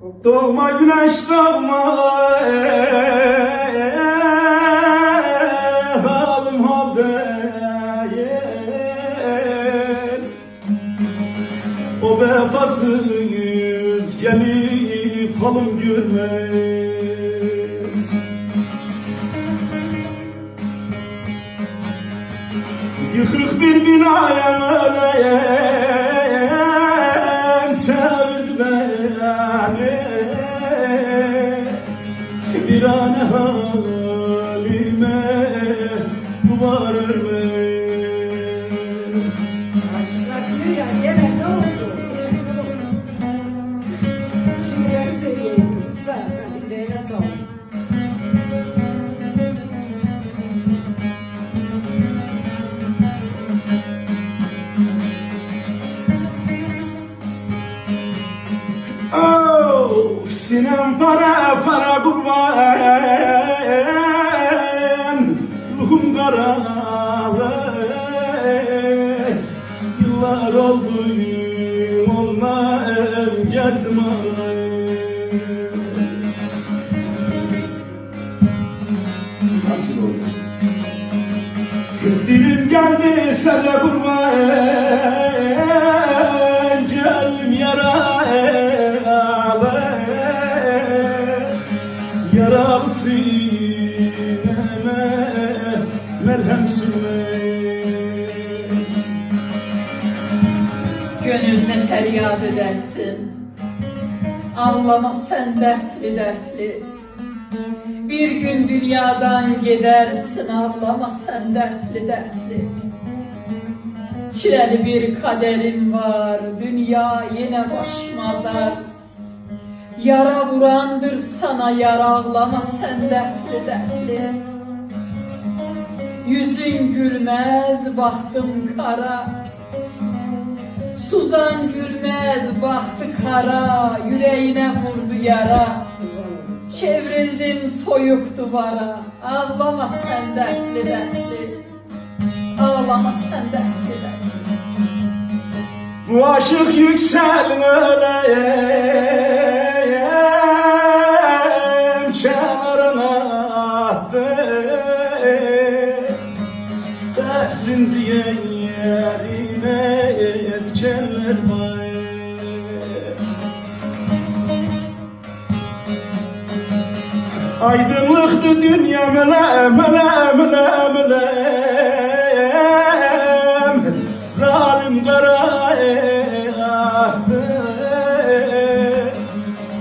Doğma güneş doğma, halim hal değil. O vefasız gelip halim görmez. Yıkık bir binaya öleyen sevirdi beni. Bir an halime duvar örmez. Aşklar ya gene ne oldu? Şimdi ben söyleyeyim. Usta, şimdi nasıl oldu? Oh, sinem para para kurban, ruhum karalı. Yıllar oldu onunla gezdim Nasıl oldu? Dilim geldi sana kurban, geldim yaralı sineme merhem sürmez. Gönlüne feryat edersin, ağlama sen dertli dertli. Bir gün dünyadan gidersin, ağlama sen dertli dertli. Çileli bir kaderim var, dünya yine başıma dar. Yara vurandır sana yar, ağlama sen dertli dertli. Yüzün gülmez, bahtım kara. Suzan gülmez, bahtı kara. Yüreğine vurdu yara. Çevrildin soyuk duvara. Ağlama sen dertli dertli. Ağlama sen dertli dertli. Bu aşık yükselmeleyim kenarına attı. Dersin yerine dikenler var. Aydınlıktı dünya melem melem melem melem. Zalim kara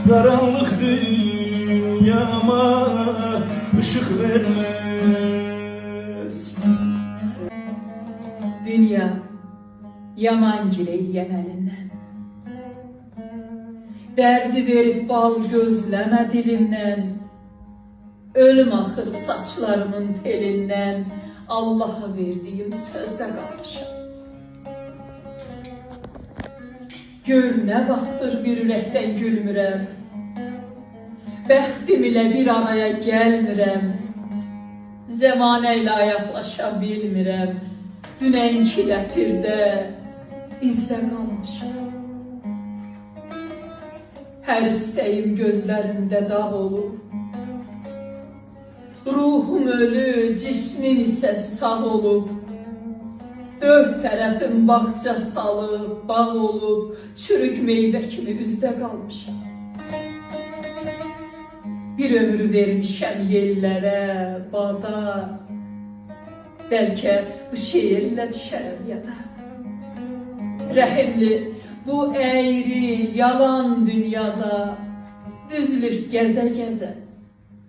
karanlık dünyama ışık vermez. Dünya yaman gireyi yemelinden. Derdi verip bal gözleme dilimden. Ölüm ahır saçlarımın telinden. Allah'a verdiğim sözde kalmışam. Gör ne vaxtdır bir ürəkdən gülmürəm. Bəxtim ilə bir araya gəlmirəm. Zəmanə ilə ayaqlaşa bilmirəm. Dünənki ləpirdə izdə qalmışam. Hər istəyim gözlərimdə dağ olub. Ruhum ölü, cismim isə sağ olub. Dört tərəfim bağça salıb, bağ olub, çürük meyvə kimi üzdə qalmışam. Bir ömür vermişəm yellərə, bada, bəlkə bu şeirlə düşərəm yada. Rəhimli, bu əyri, yalan dünyada, düzlük gəzə-gəzə,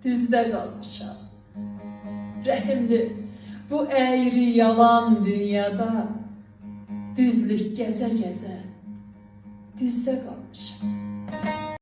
düzdə qalmışam. Rəhimli, bu əyri yalan dünyada düzlük gəzə-gəzə düzdə qalmışam.